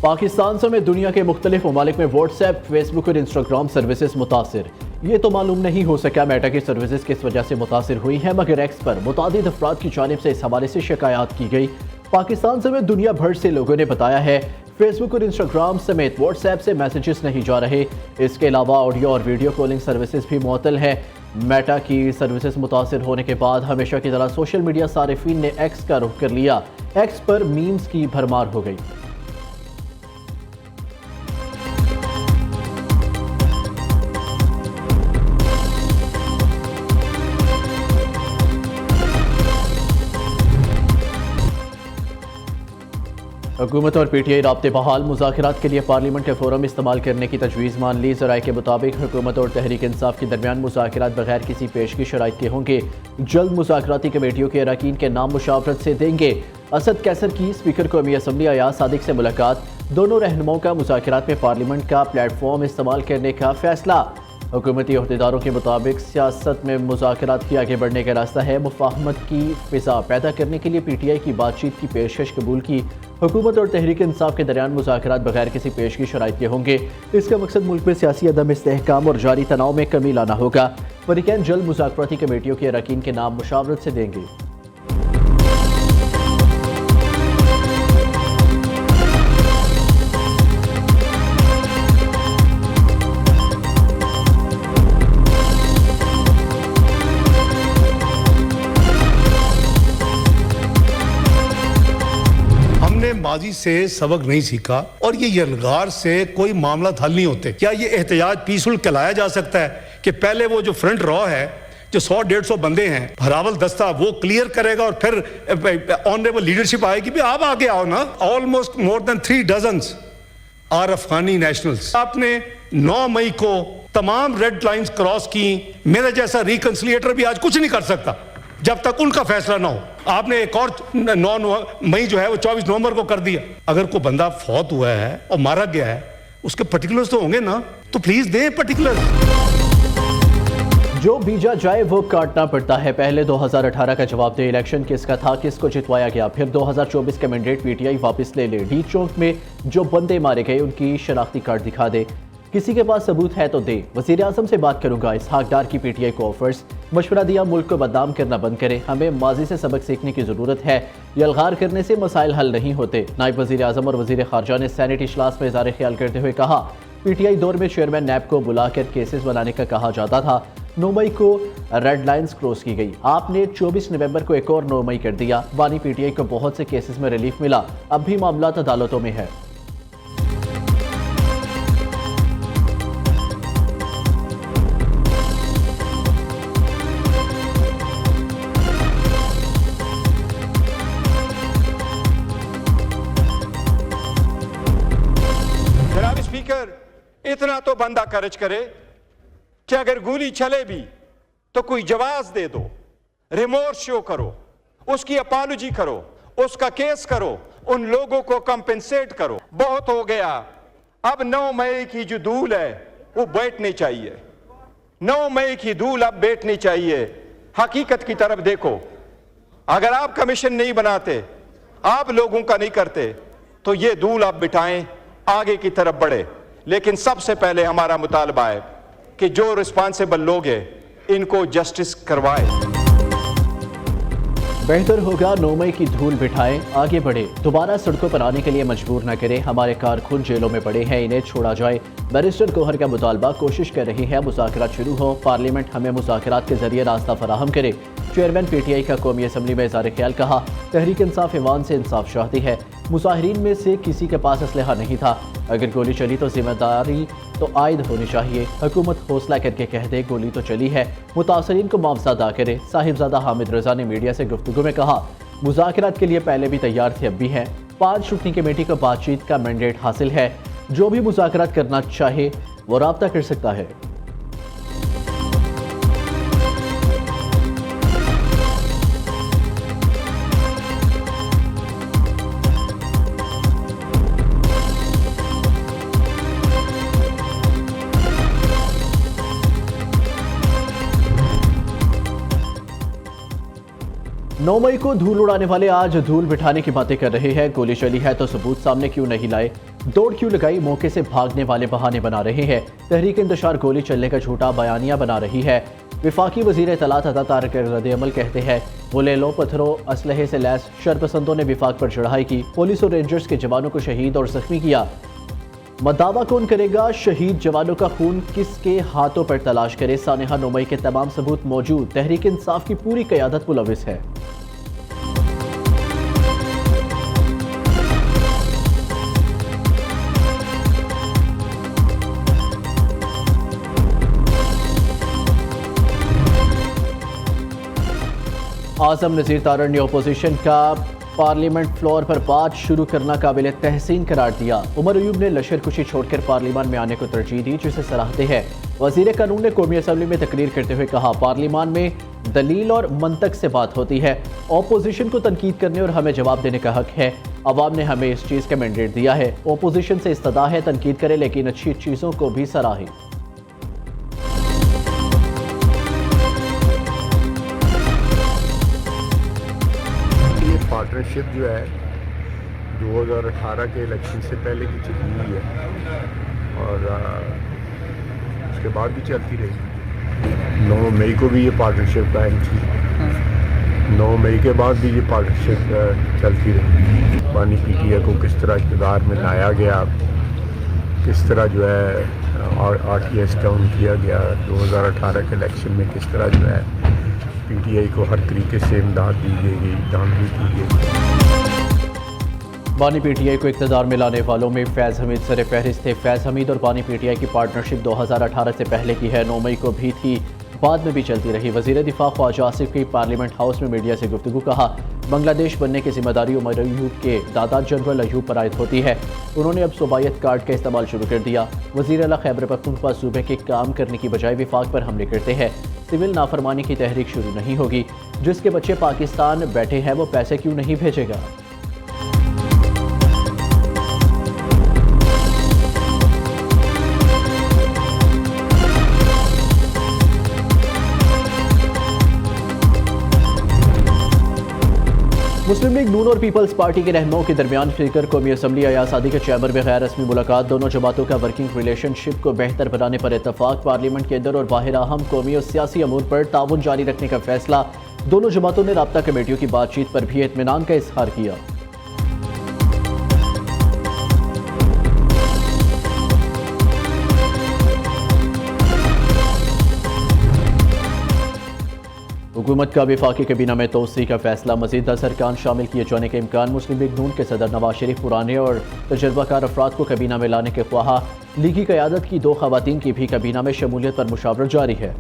पाकिस्तान समेत दुनिया के मुख्तलिफ ममालिक में व्हाट्सएप, फेसबुक और इंस्टाग्राम सर्विसेज मुतासिर। ये तो मालूम नहीं हो सका मेटा की सर्विसेज किस वजह से मुतासिर हुई है, मगर एक्स पर मुतादिद अफराद की जानिब से इस हवाले से शिकायत की गई। पाकिस्तान समेत दुनिया भर से लोगों ने बताया है फेसबुक और इंस्टाग्राम समेत व्हाट्सएप से मैसेजेस नहीं जा रहे। इसके अलावा ऑडियो और वीडियो कॉलिंग सर्विसेज भी मुअत्तल है। मेटा की सर्विसेज मुतासिर होने के बाद हमेशा की तरह सोशल मीडिया सारिफीन ने एक्स का रुख कर लिया। एक्स पर मीम्स की भरमार हो गई। हुकूमत और पीटीआई राब्ते बहाल, मुज़ाकरात के लिए पार्लियामेंट के फोरम इस्तेमाल करने की तजवीज़ मान ली। ज़राए के मुताबिक हुकूमत और तहरीक इंसाफ के दरमियान मुज़ाकरात बगैर किसी पेशगी शराइत के होंगे। जल्द मुज़ाकराती कमेटियों के अरकान के नाम मुशावरत से देंगे। असद कैसर की स्पीकर कौमी असम्बली अयाज सादिक से मुलाकात, दोनों रहनुमाओं का मुज़ाकरात में पार्लियामेंट का प्लेटफॉर्म इस्तेमाल करने का फैसला। हुकूमती अहदेदारों के मुताबिक सियासत में मुज़ाकरात की आगे बढ़ने का रास्ता है। मुफाहमत की फ़िज़ा पैदा करने के लिए पीटीआई की बातचीत की पेशकश कबूल की। हुकूमत और तहरीक इंसाफ के दरमियान मुज़ाकरात बगैर किसी पेशगी शराइत के होंगे। इसका मकसद मुल्क में सियासी अदम इस्तेहकाम और जारी तनाव में कमी लाना होगा। फरीकैन जल्द मुज़ाकराती कमेटियों के अरकान के नाम मुशावरत से देंगे। माजी से सबक नहीं सीखा और ये यलगार से कोई मामला हल नहीं होते। क्या ये एहतजाज पीसफुल कहलाया जा सकता है कि पहले वो जो फ्रंट रॉ है, जो 100-150 बंदे हैं, हरावल दस्ता, वो क्लियर करेगा और फिर ऑनरेबल लीडरशिप आएगी भी आप आगे आओ ना। Almost more than 3 dozens are Afghani nationals. आपने 9 मई को तमाम रेड लाइंस क्रॉस की। मेरा जैसा रिकंसिलिएटर भी आज कुछ नहीं कर सकता जब तक उनका फैसला ना हो। आपने एक और 9 मई जो है वो 24 नवंबर को कर दिया। अगर कोई बंदा फौत हुआ है और मारा गया है, उसके पर्टिकुलर्स तो होंगे ना, तो प्लीज दें पर्टिकुलर्स। जो बीजा जाए वो काटना पड़ता है। पहले 2018 का जवाब दे इलेक्शन किसका था, किसको जितवाया गया, फिर 2024 का मैंडेट पीटीआई वापस ले ले। डी चौक में जो बंदे मारे गए उनकी शनाख्ती कार्ड दिखा दे। किसी के पास सबूत है तो दे। वज़ीर आज़म से बात करूंगा, इसहाक डार की पीटीआई को ऑफर्स। मशवरा दिया मुल्क को बदनाम करना बंद करें, हमें माजी से सबक सीखने की ज़रूरत है। यलगार करने से मसाइल हल नहीं होते। नायब वज़ीर आज़म और वज़ीर ख़ारजा ने सेनेट इजलास में इज़हार ख्याल करते हुए कहा, पीटीआई दौर में चेयरमैन नैब को बुलाकर केसेस बनाने का कहा जाता था। 9 मई को रेड लाइंस क्रॉस की गई, आपने 24 नवंबर को एक और 9 मई कर दिया। बानी पीटीआई को बहुत से केसेस में रिलीफ मिला, अब भी मामला अदालतों में है। इतना तो बंदा खर्च करे कि अगर गोली चले भी तो कोई जवाब दे दो, रिमोर्स शो करो, उसकी अपॉलॉजी करो, उसका केस करो, उन लोगों को कंपेंसेट करो। बहुत हो गया। अब 9 मई की जो धूल है वो बैठनी चाहिए। 9 मई की धूल अब बैठनी चाहिए। हकीकत की तरफ देखो। अगर आप कमीशन नहीं बनाते, आप लोगों का नहीं करते, तो ये धूल आप बिठाएं, आगे की तरफ बढ़े। लेकिन सबसे पहले हमारा मुतालबा है कि जो रिस्पांसिबल लोग हैं इनको जस्टिस करवाए। बेहतर होगा 9 मई की धूल बिठाएं, आगे बढ़े। दोबारा सड़कों पर आने के लिए मजबूर न करें। हमारे कारकुन जेलों में पड़े हैं, इन्हें छोड़ा जाए। बैरिस्टर गौहर का मुतालबा, कोशिश कर रही है मुज़ाकरात शुरू हो, पार्लियामेंट हमें मुज़ाकरात के जरिए रास्ता फराहम करे। चेयरमैन पीटीआई का कौमी असम्बली में इज़हार ख्याल कहा, तहरीक इंसाफ ईवान से इंसाफ चाहती है। मुजाहिरीन में से किसी के पास असलहा नहीं था। अगर गोली चली तो जिम्मेदारी तो आयद होनी चाहिए। हुकूमत हौसला करके कह दे गोली तो चली है, मुतासरीन को मुआवजा अदा करे। साहिबजादा हामिद रजा ने मीडिया से गुफ्तगू में कहा, मुज़ाकरात के लिए पहले भी तैयार थे, अब भी हैं। 5 रुकनी कमेटी को बातचीत का मैंडेट हासिल है। जो भी मुज़ाकरात करना चाहे वो राब्ता कर सकता है। नौ मई को धूल उड़ाने वाले आज धूल बिठाने की बातें कर रहे हैं। गोली चली है तो सबूत सामने क्यों नहीं लाए। दौड़ क्यों लगाई, मौके से भागने वाले बहाने बना रहे हैं। तहरीक इंतशार गोली चलने का झूठा बयानिया बना रही है। विफाकी वजीर इत्तलात अता तारिक रद्द-ए-अमल कहते हैं वो ले लो पत्थरों असलहे से लैस शरपसंदों ने विफाक पर चढ़ाई की, पुलिस और रेंजर्स के जवानों को शहीद और जख्मी किया। मदावा कौन करेगा, शहीद जवानों का खून किसके हाथों पर तलाश करे। सानेहा नोमई के तमाम सबूत मौजूद, तहरीक इंसाफ की पूरी क़यादत मुलविस है। आजम नज़ीर तारड़ ने अपोजिशन का पार्लियामेंट फ्लोर पर बात शुरू करना काबिल तहसीन करार दिया। उमर अयूब ने लश्करकुशी छोड़कर पार्लियामान में आने को तरजीह दी, जिसे सराहते हैं। वज़ीर कानून ने कौमी असम्बली में तकरीर करते हुए कहा पार्लियामान में दलील और मंतक से बात होती है, अपोजिशन को तनकीद करने और हमें जवाब देने का हक है। अवाम ने हमें इस चीज़ का मैंडेट दिया है। अपोजिशन से इस्तदा है तनकीद करे, लेकिन अच्छी चीज़ों को भी सराहे। पार्टनरशिप जो है 2018 के इलेक्शन से पहले की चली हुई है और उसके बाद भी चलती रही। 9 मई को भी ये पार्टनरशिप कायम थी, 9 मई के बाद भी ये पार्टनरशिप चलती रही। पानी पीटीआई को किस तरह इक़्तिदार में लाया गया, किस तरह जो है RTS डाउन किया गया, 2018 के इलेक्शन में किस तरह जो है PTI को हर तरीके से इमदाद दी गई, दामनी की गई। बानी PTI को इक़्तिदार में लाने वालों में फैज़ हमीद सर फहरिस्त थे। फैज़ हमीद और बानी PTI की पार्टनरशिप 2018 से पहले की है, 9 मई को भी थी, बाद में भी चलती रही। वज़ीर दिफा ख्वाजा आसिफ की पार्लियामेंट हाउस में मीडिया से गुफ्तगू कहा बांग्लादेश बनने की जिम्मेदारी उमर अयूब के दादा जनरल अयूब पर आयद होती है। उन्होंने अब सूबायत कार्ड का इस्तेमाल शुरू कर दिया। वज़ीर आला खैबर पख्तूनख्वा सूबे के काम करने की बजाय विफाक पर हमले करते हैं। सिविल नाफरमानी की तहरीक शुरू नहीं होगी। जिसके बच्चे पाकिस्तान बैठे हैं वो पैसे क्यों नहीं भेजेगा। मुस्लिम लीग नून और पीपल्स पार्टी के रहनुमाओं के दरमियान स्पीकर कौमी असम्बली अयासादी के चैम्बर में गैर रस्मी मुलाकात। दोनों जमातों का वर्किंग रिलेशनशिप को बेहतर बनाने पर इत्तफाक। पार्लियामेंट के अंदर और बाहर अहम कौमी और सियासी अमूर पर ताउन जारी रखने का फैसला। दोनों जमातों ने राब्ता कमेटियों की बातचीत पर भी इत्मीनान का इजहार किया। हुकूमत का वफाकी कैबिना में तोसी का फैसला। मजीद 10 अरकान शामिल किए जाने के इम्कान। मुस्लिम लीग नून के सदर नवाज शरीफ पुराने और तजर्बाकार अफराद को कैबिना में लाने के ख्वाहा। लीगी क़यादत की 2 ख़वातीन की भी कैबिना में शमूलियत पर मुशावरत जारी है।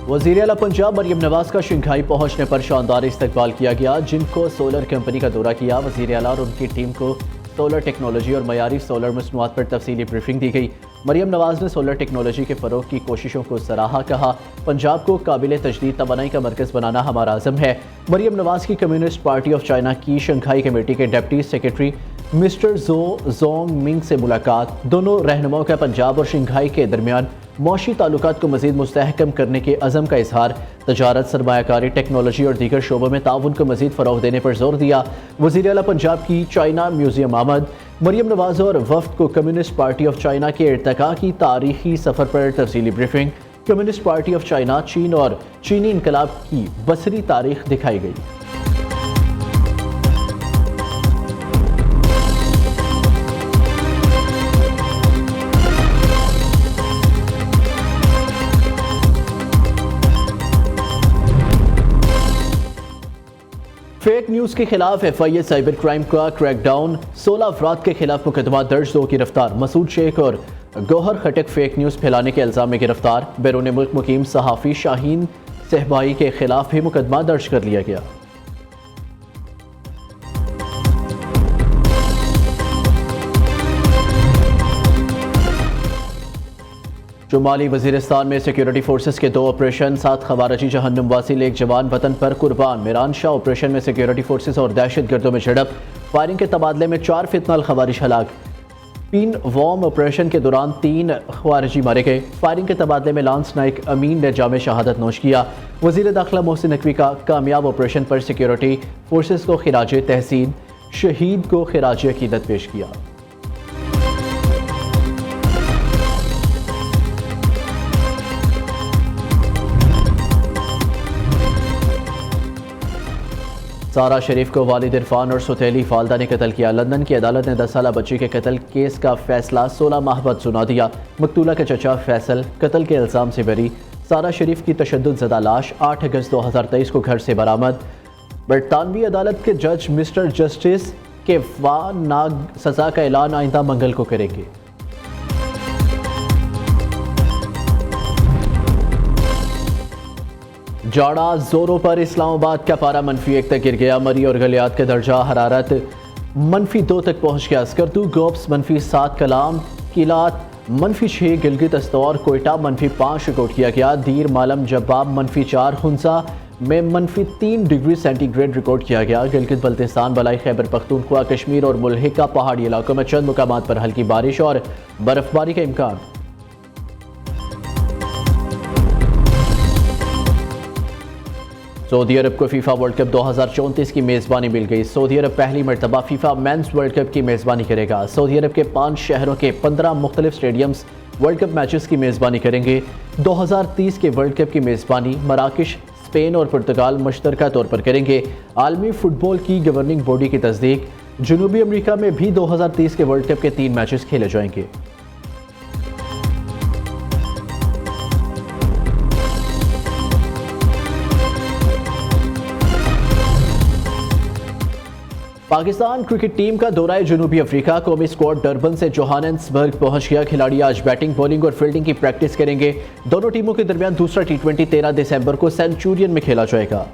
वज़ीर आला पंजाब मरियम नवाज का शंघाई पहुंचने पर शानदार इस्तकबाल किया गया, जिनको सोलर कंपनी का दौरा किया। वज़ीर आला और उनकी टीम को सोलर टेक्नोलॉजी और मयारी सोलर मसनूआत पर तफसीली ब्रीफिंग दी गई। मरियम नवाज ने सोलर टेक्नोलॉजी के फ़रोग की कोशिशों को सराहा। कहा पंजाब को काबिल तजदीद तवानाई का मरकज़ बनाना हमारा आज़म है। मरियम नवाज की कम्युनिस्ट पार्टी ऑफ चाइना की शंघाई कमेटी के deputy secretary mister Jong Ming से मुलाकात। दोनों रहनुमाओं का पंजाब और शंघाई के दरमियान मौशी ताल्लुकात को मज़ीद मुस्तहकम करने के अज़म का इजहार। तजारत, सरमायाकारी, टेक्नोलॉजी और दीगर शोबों में ताउन को मज़ीद फ़रोग़ देने पर जोर दिया। वज़ीर आला पंजाब की चाइना म्यूज़ियम आमद। मरियम नवाज और वफ़द को कम्युनिस्ट पार्टी ऑफ चाइना के इर्तिका की तारीखी सफ़र पर तफसीली briefing. Communist party of China, चीन और चीनी इनकलाब की बसरी तारीख दिखाई गई। फेक न्यूज़ के खिलाफ FIA साइबर क्राइम का क्रैकडाउन। 16 अफराद के खिलाफ मुकदमा दर्ज, 2 गिरफ्तार। मसूद शेख और गौहर खटक फेक न्यूज़ फैलाने के इल्ज़ाम में गिरफ्तार। बैरून मुल्क मुकीम सहाफ़ी शाहीन सहबाई के खिलाफ भी मुकदमा दर्ज कर लिया गया। शुमाली वजीरिस्तान में सिक्योरिटी फोर्सेस के 2 ऑपरेशन, 7 खवारजी जहन्नुम वासिल, 1 जवान वतन पर कुर्बान। मिरान शाह ऑपरेशन में सिक्योरिटी फोर्सेस और दहशत गर्दों में झड़प, फायरिंग के तबादले में 4 फितनल खवारिज हलाक। पिन वॉर्म ऑपरेशन के दौरान 3 ख्वारिजी मारे गए। फायरिंग के तबादले में लांस नाइक अमीन ने जामे शहादत नोश किया। वज़ीर दाखिला मोहसिन नकवी का कामयाब ऑपरेशन पर सिक्योरिटी फोर्सेस को खिराज तहसीन, शहीद को खिराज अकीदत पेश किया। सारा शरीफ को वालिद इरफान और सौतेली फालदा ने कत्ल किया। लंदन की अदालत ने 10 साला बच्ची के कत्ल केस का फैसला 16 माह बाद सुना दिया। मकतूला के चचा फैसल कत्ल के इल्ज़ाम से बरी। सारा शरीफ की तशद्दुद लाश 8 अगस्त 2023 को घर से बरामद। बरतानवी अदालत के जज मिस्टर जस्टिस के नाग सज़ा का ऐलान आइंदा मंगल को करेंगे। जाड़ा जोरों पर, इस्लामाबाद का पारा -1 तक गिर गया। मरी और गलियात का दर्जा हरारत -2 तक पहुंच गया। स्कर्दू गोप्स -7, कलाम किलात -6, गिलगित अस्तौर कोयटा -5 रिकॉर्ड किया गया। दीर मालम जब्बाब -4, हुंसा में -3 डिग्री सेंटीग्रेड रिकॉर्ड किया गया। गिलगित बल्तिस्तान, बलाई खैबर पख्तूनख्वा, कश्मीर और मुल्हिका पहाड़ी इलाकों में चंद मुकामात पर हल्की बारिश और बर्फबारी का इम्कान। सऊदी अरब को फीफा वर्ल्ड कप 2034 की मेज़बानी मिल गई। सऊदी अरब पहली मरतबा फीफा मेंस वर्ल्ड कप की मेज़बानी करेगा। सऊदी अरब के 5 शहरों के 15 मुख्तलिफ स्टेडियम्स वर्ल्ड कप मैचेस की मेज़बानी करेंगे। 2030 के वर्ल्ड कप की मेज़बानी मराकश, स्पेन और पुर्तगाल मुश्तरका तौर पर करेंगे। आलमी फुटबॉल की गवर्निंग बॉडी की तस्दीक, जनूबी अमरीका में भी 2030 के वर्ल्ड कप के 3 मैचेस खेले जाएंगे। पाकिस्तान क्रिकेट टीम का दौरा जनूबी अफ्रीका। कौमी स्क्वाड डरबन से जोहानेस्बर्ग पहुंच गया। खिलाड़ी आज बैटिंग, बॉलिंग और फील्डिंग की प्रैक्टिस करेंगे। दोनों टीमों के दरमियान दूसरा T20 13 दिसंबर को सेंचुरियन में खेला जाएगा।